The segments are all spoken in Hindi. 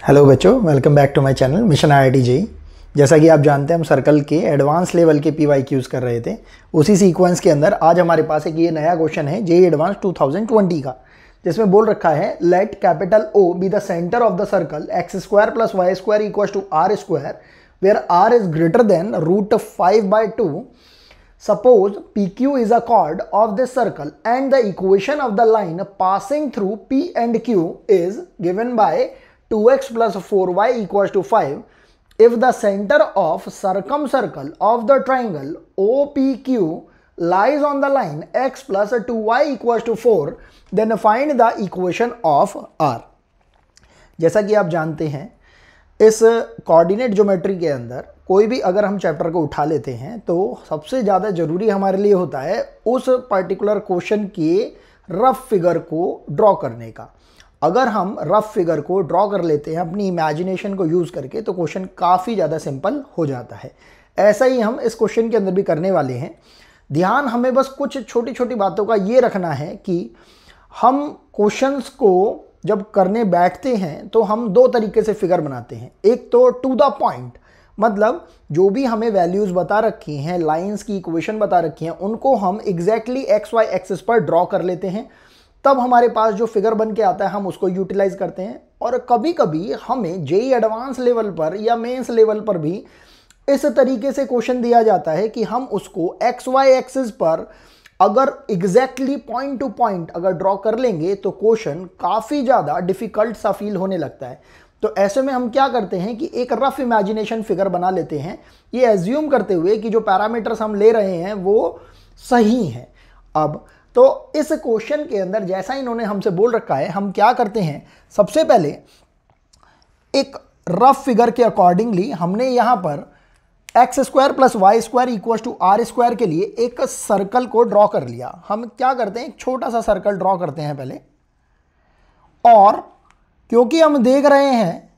हेलो बच्चों, welcome back to my channel mission IIT JEE. जैसा कि आप जानते हैं हम सर्कल के एडवांस लेवल के PYQs कर रहे थे। उसी सीक्वेंस के अंदर आज हमारे पास एक ये नया क्वेश्चन है जेईई एडवांस 2020 का, जिसमें बोल रखा है let capital O be the centre of the circle x² + y² equals to r² where r is greater than √5/2। Suppose PQ is a chord of this circle and the equation of the line passing through P and Q is given by 2x + 4y equals to 5. If the center of circumcircle of the triangle OPQ lies on the line x + 2y equals to 4, then find the equation of R. जैसा कि आप जानते हैं इस कोऑर्डिनेट ज्योमेट्री के अंदर कोई भी अगर हम चैप्टर को उठा लेते हैं तो सबसे ज़्यादा ज़रूरी हमारे लिए होता है उस पर्टिकुलर क्वेश्चन के रफ फिगर को ड्रॉ करने का। अगर हम रफ फिगर को ड्रॉ कर लेते हैं अपनी इमेजिनेशन को यूज़ करके तो क्वेश्चन काफ़ी ज़्यादा सिंपल हो जाता है। ऐसा ही हम इस क्वेश्चन के अंदर भी करने वाले हैं। ध्यान हमें बस कुछ छोटी छोटी बातों का ये रखना है कि हम क्वेश्चंस को जब करने बैठते हैं तो हम दो तरीके से फिगर बनाते हैं। एक तो टू द पॉइंट, मतलब जो भी हमें वैल्यूज़ बता रखी हैं, लाइंस की इक्वेशन बता रखी हैं, उनको हम एग्जैक्टली XY एक्सिस पर ड्रॉ कर लेते हैं। तब हमारे पास जो फिगर बन के आता है हम उसको यूटिलाइज करते हैं। और कभी कभी हमें जेईई एडवांस लेवल पर या मेंस लेवल पर भी इस तरीके से क्वेश्चन दिया जाता है कि हम उसको XY एक्सिस पर अगर एग्जैक्टली पॉइंट टू पॉइंट अगर ड्रॉ कर लेंगे तो क्वेश्चन काफ़ी ज़्यादा डिफ़िकल्ट सा फील होने लगता है। तो ऐसे में हम क्या करते हैं कि एक रफ इमेजिनेशन फिगर बना लेते हैं, ये एज्यूम करते हुए कि जो पैरामीटर्स हम ले रहे हैं वो सही हैं। अब तो इस क्वेश्चन के अंदर जैसा इन्होंने हमसे बोल रखा है, हम क्या करते हैं, सबसे पहले एक रफ फिगर के अकॉर्डिंगली हमने यहाँ पर x² + y² equals to r² के लिए एक सर्कल को ड्रॉ कर लिया। हम क्या करते हैं, एक छोटा सा सर्कल ड्रॉ करते हैं पहले। और क्योंकि हम देख रहे हैं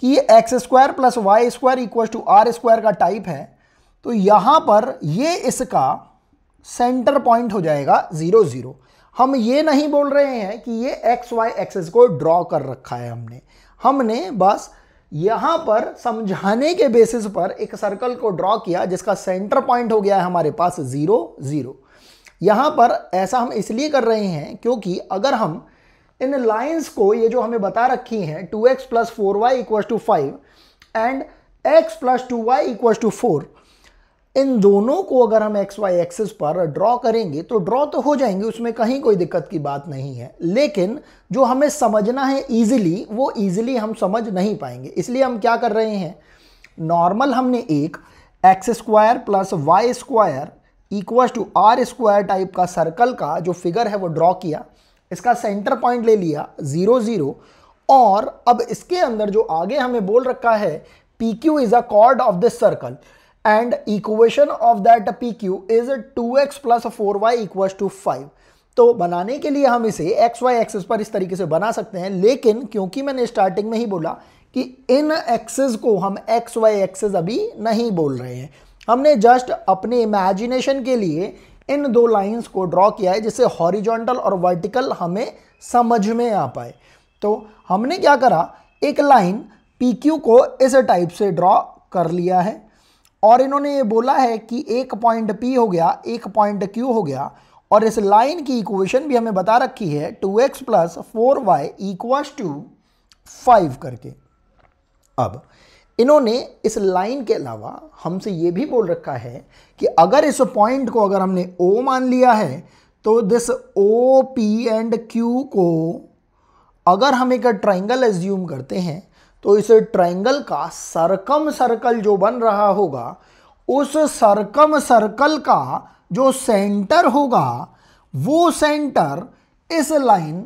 कि ये x² + y² equals to r² का टाइप है, तो यहाँ पर ये इसका सेंटर पॉइंट हो जाएगा 0 0। हम ये नहीं बोल रहे हैं कि ये XY एक्सिस को ड्रॉ कर रखा है हमने बस यहाँ पर समझाने के बेसिस पर एक सर्कल को ड्रॉ किया जिसका सेंटर पॉइंट हो गया है हमारे पास 0 0। यहाँ पर ऐसा हम इसलिए कर रहे हैं क्योंकि अगर हम इन लाइंस को, ये जो हमें बता रखी हैं 2x + 4y equals to 5 and x + 2y equals to 4, इन दोनों को अगर हम XY एक्सिस पर ड्रॉ करेंगे तो ड्रॉ तो हो जाएंगे, उसमें कहीं कोई दिक्कत की बात नहीं है। लेकिन जो हमें समझना है इजीली, वो इजीली हम समझ नहीं पाएंगे। इसलिए हम क्या कर रहे हैं, नॉर्मल हमने एक x² + y² equals to r² type का सर्कल का जो फिगर है वो ड्रॉ किया, इसका सेंटर पॉइंट ले लिया 0 0। और अब इसके अंदर जो आगे हमें बोल रखा है PQ is a cord of this circle and equation of that PQ is 2x + 4y equals to 5। तो बनाने के लिए हम इसे XY एक्सिस पर इस तरीके से बना सकते हैं, लेकिन क्योंकि मैंने स्टार्टिंग में ही बोला कि इन एक्सिस को हम XY एक्सिस अभी नहीं बोल रहे हैं, हमने जस्ट अपने इमेजिनेशन के लिए इन दो लाइंस को ड्रॉ किया है जिससे हॉरिजॉन्टल और वर्टिकल हमें समझ में आ पाए। तो हमने क्या करा, एक लाइन PQ को इस टाइप से ड्रॉ कर लिया है और इन्होंने ये बोला है कि एक पॉइंट P हो गया, एक पॉइंट Q हो गया, और इस लाइन की इक्वेशन भी हमें बता रखी है 2x + 4y इक्वल्स टू 5 करके। अब इन्होंने इस लाइन के अलावा हमसे ये भी बोल रखा है कि अगर इस पॉइंट को अगर हमने O मान लिया है तो this O, P and Q को अगर हम एक ट्राइंगल एज्यूम करते हैं तो इस ट्राइंगल का सरकम सर्कल जो बन रहा होगा, उस सरकम सर्कल का जो सेंटर होगा वो सेंटर इस line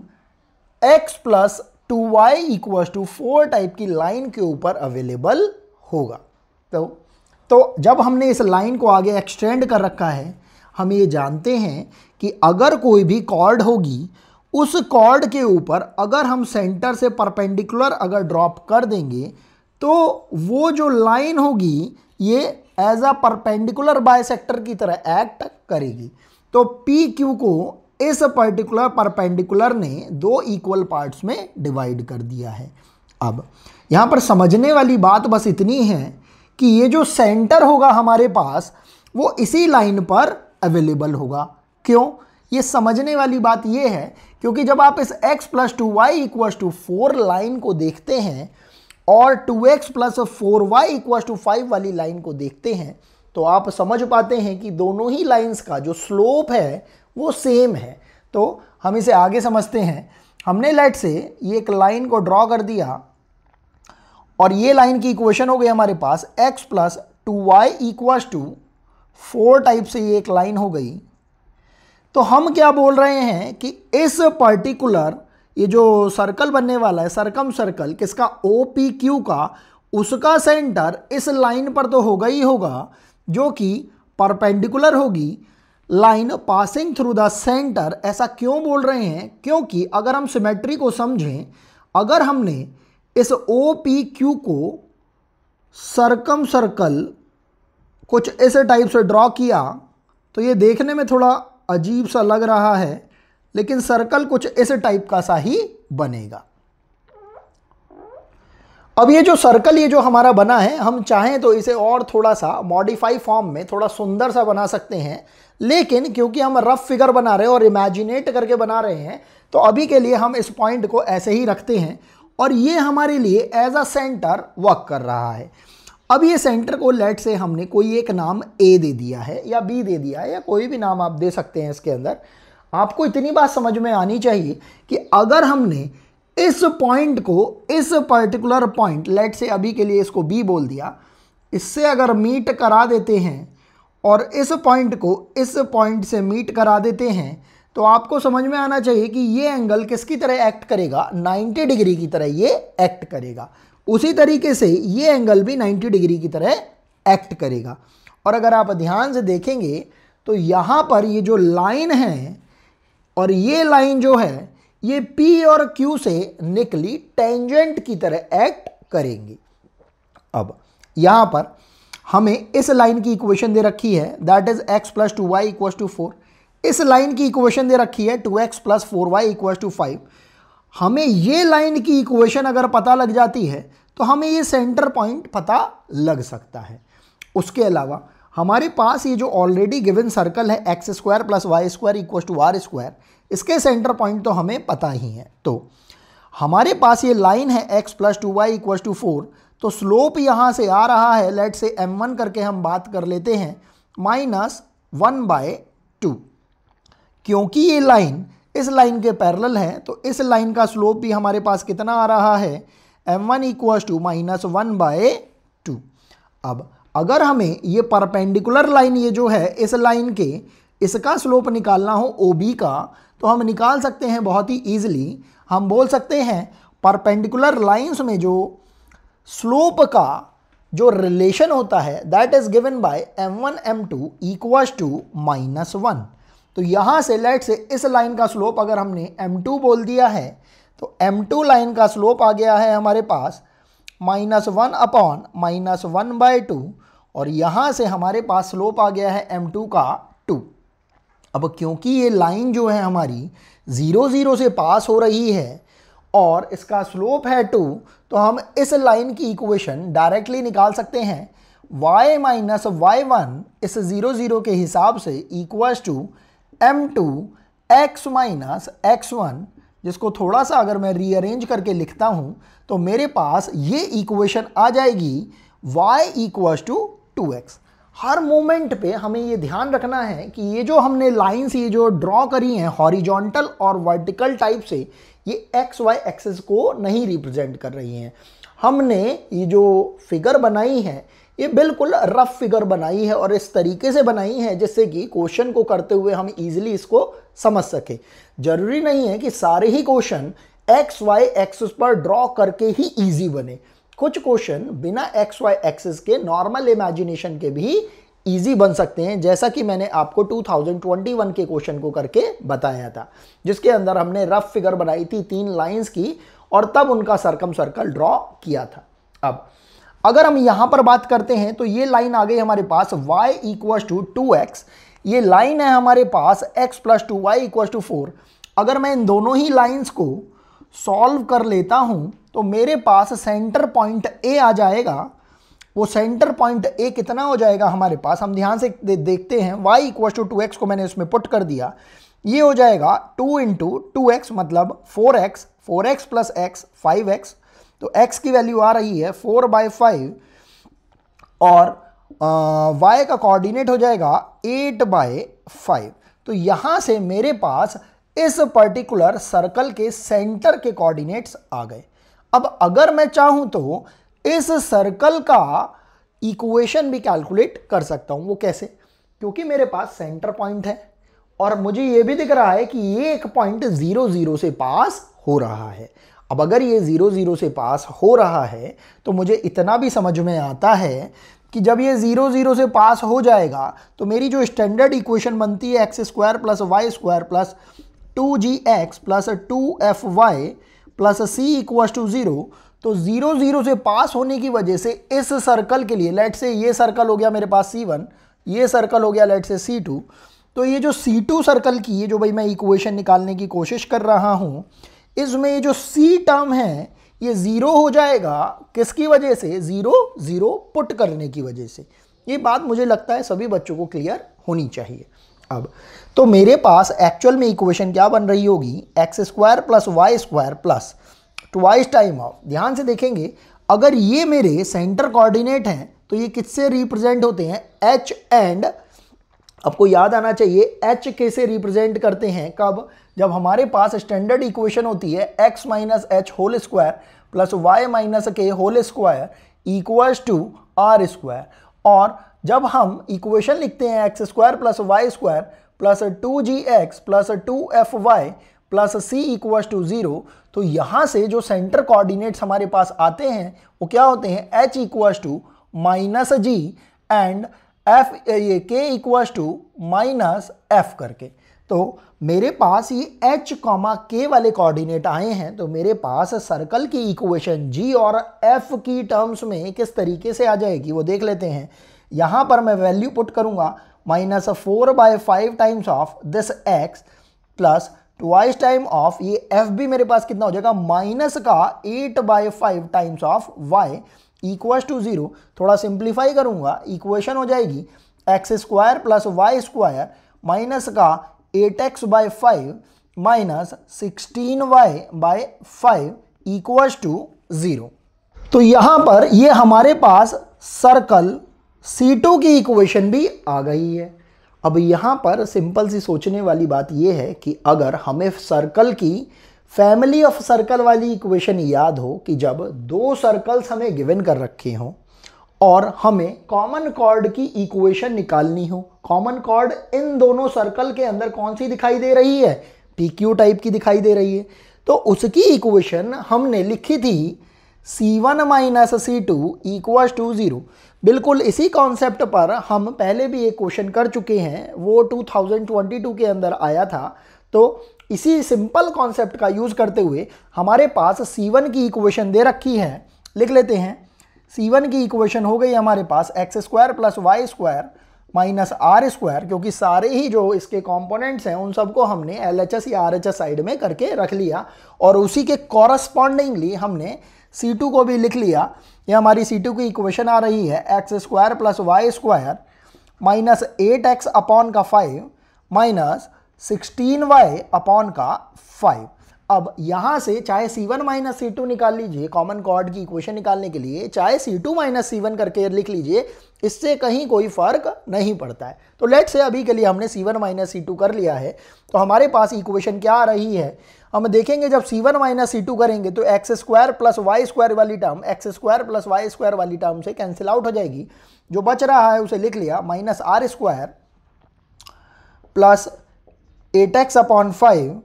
x + 2y equals to 4 type की लाइन के ऊपर अवेलेबल होगा। तो जब हमने इस लाइन को आगे एक्सटेंड कर रखा है, हम ये जानते हैं कि अगर कोई भी कॉर्ड होगी, उस कॉर्ड के ऊपर अगर हम सेंटर से परपेंडिकुलर अगर ड्रॉप कर देंगे तो वो जो लाइन होगी ये एज अ परपेंडिकुलर बाइसेक्टर की तरह एक्ट करेगी। तो PQ को इस पर्टिकुलर परपेंडिकुलर ने दो इक्वल पार्ट्स में डिवाइड कर दिया है। अब यहाँ पर समझने वाली बात बस इतनी है कि ये जो सेंटर होगा हमारे पास वो इसी लाइन पर अवेलेबल होगा। क्यों? ये समझने वाली बात ये है क्योंकि जब आप इस x + 2y = 4 लाइन को देखते हैं और 2x + 4y = 5 वाली लाइन को देखते हैं तो आप समझ पाते हैं कि दोनों ही लाइंस का जो स्लोप है वो सेम है। तो हम इसे आगे समझते हैं। हमने लेट से ये एक लाइन को ड्रॉ कर दिया और ये लाइन की इक्वेशन हो गई हमारे पास x + 2y = 4 टाइप से ये एक लाइन हो गई। तो हम क्या बोल रहे हैं कि इस पर्टिकुलर ये जो सर्कल बनने वाला है सरकम सर्कल किसका OPQ का, उसका सेंटर इस लाइन पर तो होगा ही होगा जो कि परपेंडिकुलर होगी line passing through the centre. ऐसा क्यों बोल रहे हैं? क्योंकि अगर हम सिमेट्री को समझें, अगर हमने इस OPQ को सरकम सर्कल कुछ इस टाइप से ड्रॉ किया तो ये देखने में थोड़ा अजीब सा लग रहा है, लेकिन सर्कल कुछ इस टाइप का सा ही बनेगा। अब ये जो सर्कल ये जो हमारा बना है, हम चाहें तो इसे और थोड़ा सा मॉडिफाई फॉर्म में थोड़ा सुंदर सा बना सकते हैं, लेकिन क्योंकि हम रफ फिगर बना रहे हैं और इमेजिनेट करके बना रहे हैं तो अभी के लिए हम इस पॉइंट को ऐसे ही रखते हैं और ये हमारे लिए एज अ सेंटर वर्क कर रहा है। अब ये सेंटर को लेट से हमने कोई एक नाम A दे दिया है या B दे दिया है या कोई भी नाम आप दे सकते हैं। इसके अंदर आपको इतनी बात समझ में आनी चाहिए कि अगर हमने इस पॉइंट को इस पर्टिकुलर पॉइंट लेट से अभी के लिए इसको B बोल दिया, इससे अगर मीट करा देते हैं और इस पॉइंट को इस पॉइंट से मीट करा देते हैं तो आपको समझ में आना चाहिए कि ये एंगल किसकी तरह एक्ट करेगा, 90 डिग्री की तरह ये एक्ट करेगा। उसी तरीके से ये एंगल भी 90 डिग्री की तरह एक्ट करेगा। और अगर आप ध्यान से देखेंगे तो यहाँ पर ये जो लाइन है और ये लाइन जो है ये P और Q से निकली टेंजेंट की तरह एक्ट करेंगी। अब यहाँ पर हमें इस लाइन की इक्वेशन दे रखी है दैट इज x + 2y = 4। इस लाइन की इक्वेशन दे रखी है 2x + 4y = 5। हमें ये लाइन की इक्वेशन अगर पता लग जाती है तो हमें ये सेंटर पॉइंट पता लग सकता है। उसके अलावा हमारे पास ये जो ऑलरेडी गिवन सर्कल है x² + y² = r², इसके सेंटर पॉइंट तो हमें पता ही है। तो हमारे पास ये लाइन है x + 2y = 4, तो स्लोप यहाँ से आ रहा है लेट से m1 करके हम बात कर लेते हैं -1/2। क्योंकि ये लाइन इस लाइन के पैरेलल है तो इस लाइन का स्लोप भी हमारे पास कितना आ रहा है, m1 = -1/2। अब अगर हमें ये परपेंडिकुलर लाइन ये जो है इस लाइन के इसका स्लोप निकालना हो OB का तो हम निकाल सकते हैं बहुत ही ईजिली। हम बोल सकते हैं परपेंडिकुलर लाइंस में जो स्लोप का जो रिलेशन होता है that is given by m1 m2 = -1। तो यहाँ से लेट से इस लाइन का स्लोप अगर हमने m2 बोल दिया है तो m2 लाइन का स्लोप आ गया है हमारे पास -1/-1/2 और यहाँ से हमारे पास स्लोप आ गया है m2 का 2। अब क्योंकि ये लाइन जो है हमारी 0 0 से पास हो रही है और इसका स्लोप है 2, तो हम इस लाइन की इक्वेशन डायरेक्टली निकाल सकते हैं y - y1 इस 0 0 के हिसाब से = m2 x - x1, जिसको थोड़ा सा अगर मैं रीअरेंज करके लिखता हूं तो मेरे पास ये इक्वेशन आ जाएगी y = 2x। हर मोमेंट पे हमें ये ध्यान रखना है कि ये जो हमने लाइंस ये जो ड्रॉ करी हैं हॉरिजॉन्टल और वर्टिकल टाइप से, ये एक्स वाई एक्सिस को नहीं रिप्रेजेंट कर रही हैं। हमने ये जो फिगर बनाई है ये बिल्कुल रफ फिगर बनाई है और इस तरीके से बनाई है जिससे कि क्वेश्चन को करते हुए हम इजीली इसको समझ सके। जरूरी नहीं है कि सारे ही क्वेश्चन एक्स वाई एक्सिस पर ड्रॉ करके ही इजी बने। कुछ क्वेश्चन बिना एक्स वाई एक्सिस के नॉर्मल इमेजिनेशन के भी इजी बन सकते हैं, जैसा कि मैंने आपको 2021 के क्वेश्चन को करके बताया था, जिसके अंदर हमने रफ फिगर बनाई थी 3 लाइंस की और तब उनका सरकम सर्कल ड्रॉ किया था। अब अगर हम यहां पर बात करते हैं तो ये लाइन आ गई हमारे पास y = 2x, ये लाइन है हमारे पास x + 2y = 4। अगर मैं इन दोनों ही लाइंस को सॉल्व कर लेता हूं तो मेरे पास सेंटर पॉइंट ए आ जाएगा। वो सेंटर पॉइंट ए कितना हो जाएगा हमारे पास, हम ध्यान से देखते हैं। y इक्वल टू 2x को मैंने उसमें पुट कर दिया, ये हो जाएगा 2 इंटू 2x मतलब 4x, 4x plus x 5x। तो x की वैल्यू आ रही है 4/5 और y का कोऑर्डिनेट हो जाएगा 8/5। तो यहाँ से मेरे पास इस पर्टिकुलर सर्कल के सेंटर के कोऑर्डिनेट्स आ गए। अब अगर मैं चाहूँ तो इस सर्कल का इक्वेशन भी कैलकुलेट कर सकता हूँ। वो कैसे? क्योंकि मेरे पास सेंटर पॉइंट है और मुझे ये भी दिख रहा है कि ये एक पॉइंट 0 0 से पास हो रहा है। अब अगर ये 0 0 से पास हो रहा है तो मुझे इतना भी समझ में आता है कि जब ये 0 0 से पास हो जाएगा तो मेरी जो स्टैंडर्ड इक्वेशन बनती है x square plus Y square plus 2gx plus 2fy plus c equal to 0, तो 0 0 से पास होने की वजह से इस सर्कल के लिए, लेट से ये सर्कल हो गया मेरे पास C1, ये सर्कल हो गया लेट से C2, तो ये जो C2 सर्कल की ये जो भाई मैं इक्वेशन निकालने की कोशिश कर रहा हूँ, इसमें ये जो C टर्म है ये 0 हो जाएगा। किसकी वजह से? 0 0 पुट करने की वजह से। ये बात मुझे लगता है सभी बच्चों को क्लियर होनी चाहिए। अब तो मेरे पास एक्चुअल में इक्वेशन क्या बन रही होगी, x square plus Y square plus twice time of, ध्यान से देखेंगे अगर ये मेरे सेंटर कोऑर्डिनेट हैं तो ये किससे रिप्रेजेंट होते हैं, एच एंड, आपको याद आना चाहिए एच के से रिप्रेजेंट करते हैं कब, जब हमारे पास स्टैंडर्ड इक्वेशन होती है x minus H whole square plus Y minus K whole square equals to are square. और जब हम इक्वेशन लिखते हैं X square plus Y square plus 2gx plus 2fy plus c equals to 0, तो यहाँ से जो सेंटर कोऑर्डिनेट्स हमारे पास आते हैं वो क्या होते हैं, h equals to minus g and f ये k equals to minus f करके। तो मेरे पास ये h कॉमा k वाले कोऑर्डिनेट आए हैं, तो मेरे पास सर्कल की इक्वेशन g और f की टर्म्स में किस तरीके से आ जाएगी वो देख लेते हैं। यहाँ पर मैं वैल्यू पुट करूँगा -4/5 times of this x plus twice time of ये f भी मेरे पास कितना हो जाएगा, माइनस का 8/5 times of y equals to 0। थोड़ा सिंप्लीफाई करूँगा, इक्वेशन हो जाएगी x square plus Y square minus का 8x/5 minus 16y/5 equals to 0। तो यहाँ पर ये हमारे पास सर्कल C2 की इक्वेशन भी आ गई है। अब यहाँ पर सिंपल सी सोचने वाली बात ये है कि अगर हमें सर्कल की फैमिली ऑफ सर्कल वाली इक्वेशन याद हो कि जब दो सर्कल्स हमें गिवन कर रखे हों और हमें कॉमन कॉर्ड की इक्वेशन निकालनी हो, कॉमन कॉर्ड इन दोनों सर्कल के अंदर कौन सी दिखाई दे रही है, PQ टाइप की दिखाई दे रही है, तो उसकी इक्वेशन हमने लिखी थी C1 minus C2 equals to 0। बिल्कुल इसी कॉन्सेप्ट पर हम पहले भी एक क्वेश्चन कर चुके हैं, वो 2022 के अंदर आया था। तो इसी सिंपल कॉन्सेप्ट का यूज़ करते हुए हमारे पास C1 की इक्वेशन दे रखी है, लिख लेते हैं। C1 की इक्वेशन हो गई हमारे पास X square plus Y square minus are square, क्योंकि सारे ही जो इसके कंपोनेंट्स हैं उन सबको हमने LHS या RHS साइड में करके रख लिया और उसी के कॉरस्पॉन्डिंगली हमने C2 को भी लिख लिया। ये हमारी C2 की इक्वेशन आ रही है x square plus Y square minus 8x upon का 5 माइनस 16y अपॉन का 5। अब यहाँ से चाहे C1 माइनस C2 निकाल लीजिए कॉमन कॉर्ड की इक्वेशन निकालने के लिए, चाहे C2 माइनस C1 करके लिख लीजिए, इससे कहीं कोई फर्क नहीं पड़ता है। तो लेट से अभी के लिए हमने C1 माइनस C2 कर लिया है, तो हमारे पास इक्वेशन क्या आ रही है, हम देखेंगे जब C1 माइनस C2 करेंगे तो x square plus Y square वाली term x square plus Y square वाली टर्म से कैंसिल आउट हो जाएगी। जो बच रहा है उसे लिख लिया minus are square plus 8x upon 5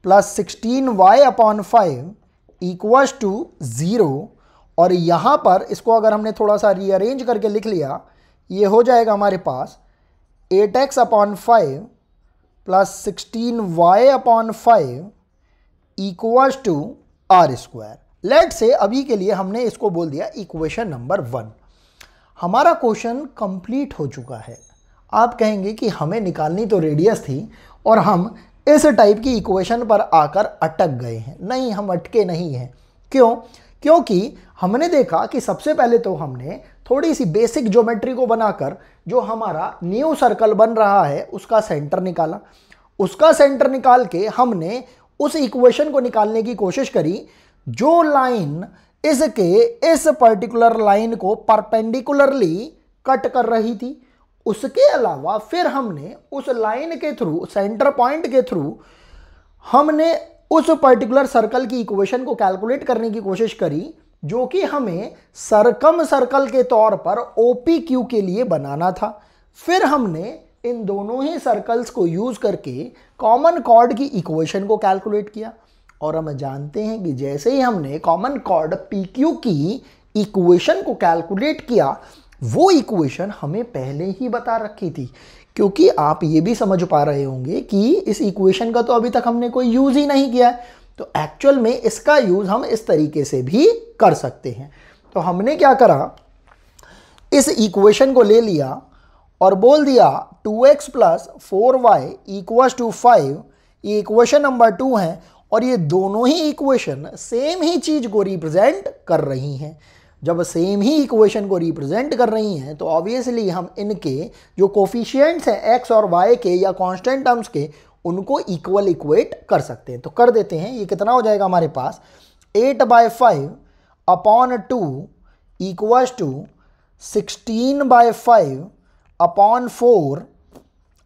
plus 16y upon 5 equals to 0। और यहाँ पर इसको अगर हमने थोड़ा सा रीअरेंज करके लिख लिया, ये हो जाएगा हमारे पास 8x upon 5 plus 16y upon 5 equals to are square. Let से अभी के लिए हमने इसको बोल दिया इक्वेशन नंबर 1। हमारा क्वेश्चन कंप्लीट हो चुका है। आप कहेंगे कि हमें निकालनी तो रेडियस थी और हम इस टाइप की इक्वेशन पर आकर अटक गए हैं। नहीं, हम अटके नहीं हैं। क्यों? क्योंकि हमने देखा कि सबसे पहले तो हमने थोड़ी सी बेसिक ज्योमेट्री को बनाकर जो हमारा न्यू सर्कल बन रहा है उसका सेंटर निकाला। उसका सेंटर निकाल के हमने उस इक्वेशन को निकालने की कोशिश करी जो लाइन इसके इस पर्टिकुलर लाइन को परपेंडिकुलरली कट कर रही थी। उसके अलावा फिर हमने उस लाइन के थ्रू, सेंटर पॉइंट के थ्रू, हमने उस पर्टिकुलर सर्कल की इक्वेशन को कैलकुलेट करने की कोशिश करी जो कि हमें सरकम सर्कल के तौर पर OPQ के लिए बनाना था। फिर हमने इन दोनों ही सर्कल्स को यूज करके कॉमन कॉर्ड की इक्वेशन को कैलकुलेट किया और हम जानते हैं कि जैसे ही हमने कॉमन कॉर्ड PQ की इक्वेशन को कैलकुलेट किया वो इक्वेशन हमें पहले ही बता रखी थी। क्योंकि आप ये भी समझ पा रहे होंगे कि इस इक्वेशन का तो अभी तक हमने कोई यूज ही नहीं किया है, तो एक्चुअल में इसका यूज हम इस तरीके से भी कर सकते हैं। तो हमने क्या करा, इस इक्वेशन को ले लिया और बोल दिया 2x + 4y = 5। ये इक्वेशन नंबर 2 है और ये दोनों ही इक्वेशन सेम ही चीज को रिप्रेजेंट कर रही हैं। जब सेम ही इक्वेशन को रिप्रेजेंट कर रही हैं तो ऑब्वियसली हम इनके जो कोफिशिएंट्स हैं x और y के या कांस्टेंट टर्म्स के, उनको इक्वेट कर सकते हैं। तो कर देते हैं। ये कितना हो जाएगा हमारे पास, 8/5 / 2 = 16/5 /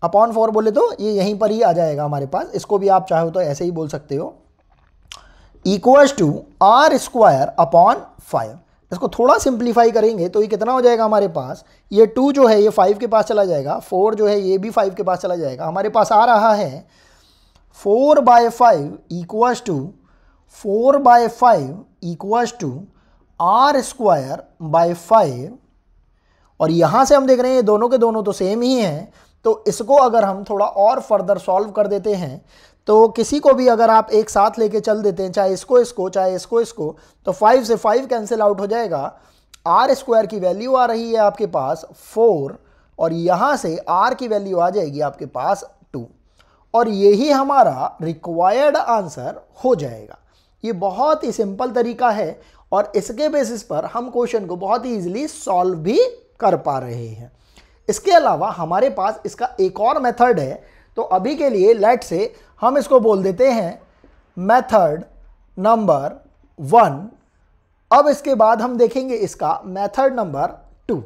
4 बोले तो ये यहीं पर ही आ जाएगा हमारे पास। इसको भी आप चाहो तो ऐसे ही बोल सकते हो, = r² / 5। इसको थोड़ा सिंप्लीफाई करेंगे तो ये कितना हो जाएगा हमारे पास, ये 2 जो है ये 5 के पास चला जाएगा, 4 जो है ये भी 5 के पास चला जाएगा। हमारे पास आ रहा है 4/5 = 4/5 = r² / 5। और यहाँ से हम देख रहे हैं ये दोनों के दोनों तो सेम ही हैं, तो इसको अगर हम थोड़ा और फर्दर सॉल्व कर देते हैं तो किसी को भी अगर आप एक साथ लेके चल देते हैं, चाहे इसको चाहे इसको, तो 5 से 5 कैंसिल आउट हो जाएगा। r² की वैल्यू आ रही है आपके पास 4 और यहाँ से r की वैल्यू आ जाएगी आपके पास 2 और यही हमारा रिक्वायर्ड आंसर हो जाएगा। ये बहुत ही सिंपल तरीका है और इसके बेसिस पर हम क्वेश्चन को बहुत ही ईजिली सॉल्व भी कर पा रहे हैं। इसके अलावा हमारे पास इसका एक और मेथड है, तो अभी के लिए लेट से हम इसको बोल देते हैं मेथड नंबर 1। अब इसके बाद हम देखेंगे इसका मेथड नंबर 2।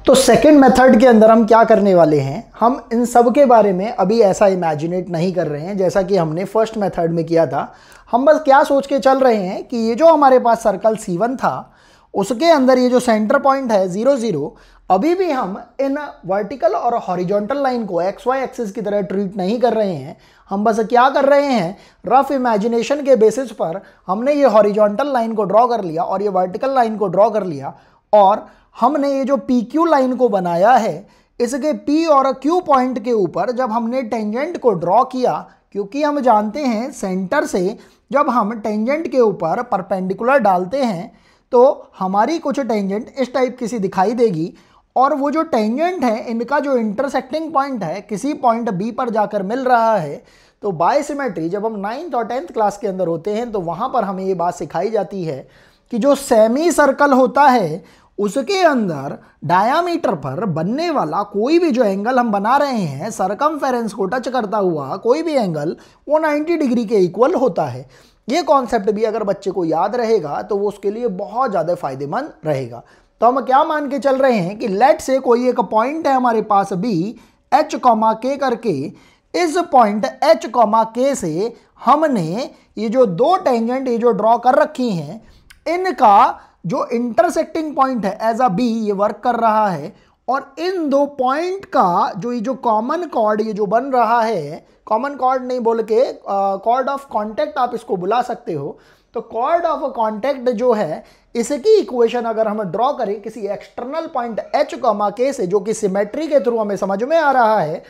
तो सेकंड मेथड के अंदर हम क्या करने वाले हैं, हम इन सब के बारे में अभी ऐसा इमेजिनेट नहीं कर रहे हैं जैसा कि हमने फर्स्ट मेथड में किया था। हम बस क्या सोच के चल रहे हैं कि ये जो हमारे पास सर्कल C1 था उसके अंदर ये जो सेंटर पॉइंट है 0 0, अभी भी हम इन वर्टिकल और हॉरिजॉन्टल लाइन को XY एक्सिस की तरह ट्रीट नहीं कर रहे हैं। हम बस क्या कर रहे हैं, रफ इमेजिनेशन के बेसिस पर हमने ये हॉरिजॉन्टल लाइन को ड्रॉ कर लिया और ये वर्टिकल लाइन को ड्रॉ कर लिया और हमने ये जो PQ लाइन को बनाया है इसके P और Q पॉइंट के ऊपर जब हमने टेंजेंट को ड्रॉ किया, क्योंकि हम जानते हैं सेंटर से जब हम टेंजेंट के ऊपर परपेंडिकुलर डालते हैं तो हमारी कुछ टेंजेंट इस टाइप की सी दिखाई देगी और वो जो टेंजेंट है इनका जो इंटरसेक्टिंग पॉइंट है किसी पॉइंट B पर जाकर मिल रहा है। तो बाय सिमेट्री जब हम 9th और 10th क्लास के अंदर होते हैं तो वहाँ पर हमें ये बात सिखाई जाती है कि जो सेमी सर्कल होता है उसके अंदर डायामीटर पर बनने वाला कोई भी जो एंगल हम बना रहे हैं सरकमफेरेंस को टच करता हुआ कोई भी एंगल वो 90 डिग्री के इक्वल होता है। ये कॉन्सेप्ट भी अगर बच्चे को याद रहेगा तो वो उसके लिए बहुत ज़्यादा फायदेमंद रहेगा। तो हम क्या मान के चल रहे हैं कि लेट से कोई एक पॉइंट है हमारे पास B H, K करके, इस पॉइंट H, K से हमने ये जो दो टेंजेंट ये जो ड्रॉ कर रखी हैं इनका जो इंटरसेक्टिंग पॉइंट है एज अ B ये वर्क कर रहा है और इन दो पॉइंट का जो ये जो कॉमन कॉर्ड ये जो बन रहा है, कॉमन कॉर्ड नहीं बोल के कॉर्ड ऑफ कॉन्टैक्ट आप इसको बुला सकते हो। तो कॉर्ड ऑफ कॉन्टैक्ट जो है इसकी इक्वेशन अगर हम ड्रॉ करें किसी एक्सटर्नल पॉइंट H, K से जो कि सिमेट्री के थ्रू हमें समझ में आ रहा है,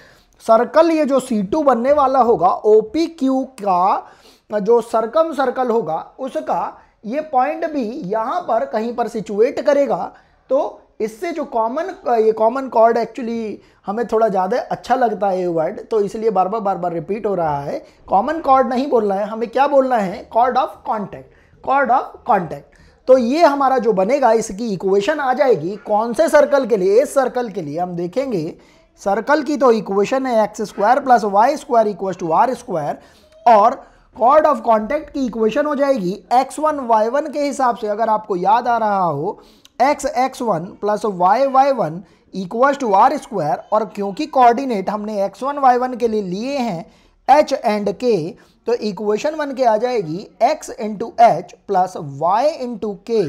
सर्कल ये जो C2 बनने वाला होगा OPQ का जो सरकम सर्कल होगा उसका ये पॉइंट भी यहाँ पर कहीं पर सिचुएट करेगा। तो इससे जो कॉमन कॉर्ड एक्चुअली हमें थोड़ा ज़्यादा अच्छा लगता है ये वर्ड, तो इसलिए बार बार रिपीट हो रहा है। कॉमन कॉर्ड नहीं बोलना है हमें, क्या बोलना है, chord of contact. Chord of contact. तो ये हमारा जो बनेगा, इसकी इक्वेशन आ जाएगी कौन से सर्कल के लिए, इस सर्कल के लिए हम देखेंगे सर्कल की तो इक्वेशन है x square plus Y square equal to are square, और कॉर्ड ऑफ कॉन्टैक्ट की इक्वेशन हो जाएगी x1 y1 के हिसाब से, अगर आपको याद आ रहा हो x1 plus y1 equal to are square, और क्योंकि कोऑर्डिनेट हमने x1 y1 के लिए लिए हैं h एंड k, तो इक्वेशन बन के आ जाएगी x into h plus y into k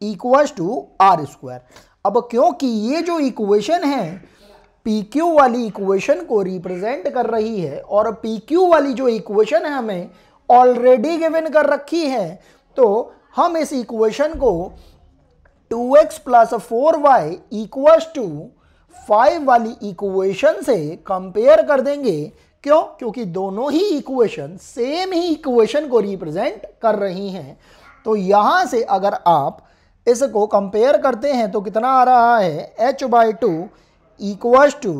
equal to are square. अब क्योंकि ये जो इक्वेशन है PQ वाली इक्वेशन को रिप्रेजेंट कर रही है, और PQ वाली जो इक्वेशन है हमें ऑलरेडी गिवन कर रखी है, तो हम इस इक्वेशन को 2x plus 4y equal to 5 वाली इक्वेशन से कंपेयर कर देंगे। क्यों? क्योंकि दोनों ही इक्वेशन सेम ही इक्वेशन को रिप्रेजेंट कर रही हैं। तो यहां से अगर आप इसको कंपेयर करते हैं तो कितना आ रहा है, h/2 equal to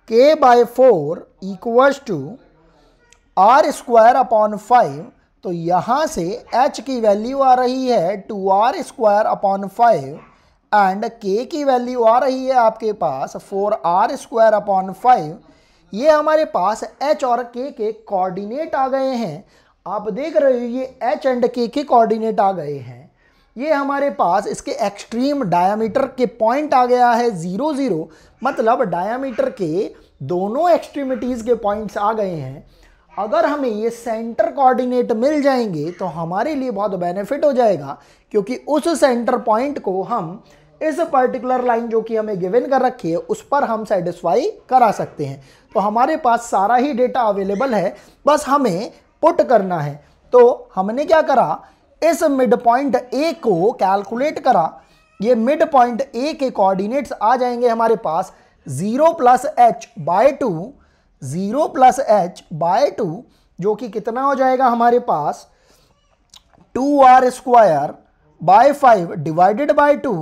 k/4 equal to are square upon 5। तो यहाँ से h की वैल्यू आ रही है 2r square upon 5 and k की वैल्यू आ रही है आपके पास 4r स्क्वायर अपॉन 5। ये हमारे पास h और k के कोऑर्डिनेट आ गए हैं। आप देख रहे हो ये h एंड k के कोऑर्डिनेट आ गए हैं। ये हमारे पास इसके एक्सट्रीम डायामीटर के पॉइंट आ गया है 0 0, मतलब डायामीटर के दोनों एक्सट्रीमिटीज के पॉइंट्स आ गए हैं। अगर हमें ये सेंटर कोऑर्डिनेट मिल जाएंगे तो हमारे लिए बहुत बेनिफिट हो जाएगा, क्योंकि उस सेंटर पॉइंट को हम इस पर्टिकुलर लाइन जो कि हमें गिवन कर रखी है उस पर हम सेटिस्फाई करा सकते हैं। तो हमारे पास सारा ही डेटा अवेलेबल है, बस हमें पुट करना है। तो हमने क्या करा, इस मिड पॉइंट ए को कैलकुलेट करा। ये मिड पॉइंट ए के कोऑर्डिनेट्स आ जाएंगे हमारे पास 0 plus h by 2, 0 plus h by 2, जो कि कितना हो जाएगा हमारे पास 2r square by 5 divided by 2,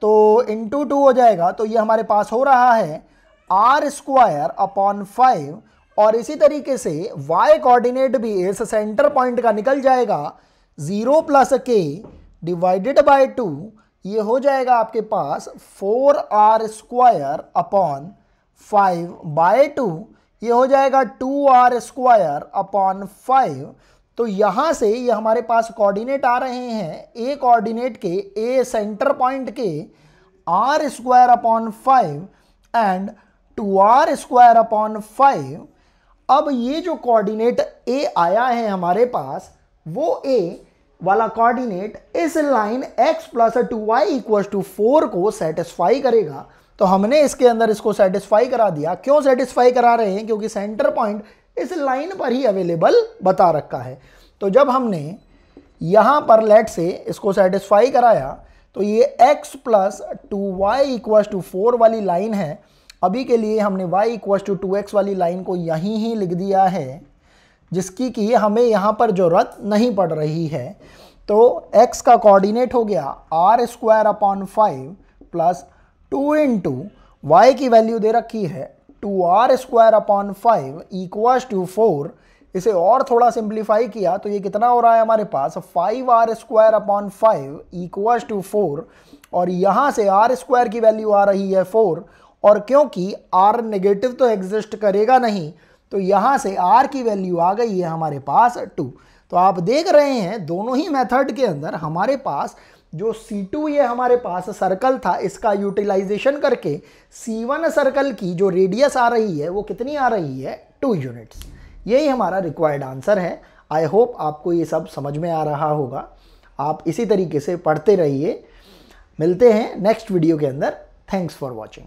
तो इंटू 2 हो जाएगा। तो ये हमारे पास हो रहा है r स्क्वायर अपॉन 5, और इसी तरीके से y कोऑर्डिनेट भी इस सेंटर पॉइंट का निकल जाएगा 0 प्लस k डिवाइडेड बाय 2, ये हो जाएगा आपके पास 4r स्क्वायर अपॉन 5 बाय 2, ये हो जाएगा 2r स्क्वायर अपॉन 5। तो यहाँ से ये हमारे पास कोऑर्डिनेट आ रहे हैं a कोऑर्डिनेट के, a सेंटर पॉइंट के r square upon 5 and 2r square upon 5। अब ये जो कोऑर्डिनेट a आया है हमारे पास, वो a वाला कोऑर्डिनेट इस line x plus 2y equal to 4 को सेटिस्फाई करेगा। तो हमने इसके अंदर इसको सेटिस्फाई करा दिया। क्यों सेटिस्फाई करा रहे हैं? क्योंकि सेंटर पॉइंट इस लाइन पर ही अवेलेबल बता रखा है। तो जब हमने यहाँ पर लेट से इसको सेटिस्फाई कराया तो ये x plus 2y equal to 4 वाली लाइन है। अभी के लिए हमने y इक्वल टू 2x वाली लाइन को यहीं ही लिख दिया है, जिसकी कि हमें यहाँ पर जरूरत नहीं पड़ रही है। तो x का कोऑर्डिनेट हो गया r square upon 5 plus 2 into y की वैल्यू दे रखी है 2r square upon 5 equal to 4। इसे और थोड़ा सिंप्लीफाई किया तो ये कितना हो रहा है हमारे पास 5r square upon 5 equal to 4, और यहाँ से r स्क्वायर की वैल्यू आ रही है 4, और क्योंकि r नेगेटिव तो एग्जिस्ट करेगा नहीं, तो यहाँ से r की वैल्यू आ गई है हमारे पास 2। तो आप देख रहे हैं दोनों ही मेथड के अंदर हमारे पास जो C2 ये हमारे पास सर्कल था, इसका यूटिलाइजेशन करके C1 सर्कल की जो रेडियस आ रही है वो कितनी आ रही है 2 यूनिट्स। यही हमारा रिक्वायर्ड आंसर है। आई होप आपको ये सब समझ में आ रहा होगा। आप इसी तरीके से पढ़ते रहिए। मिलते हैं नेक्स्ट वीडियो के अंदर। Thanks for watching.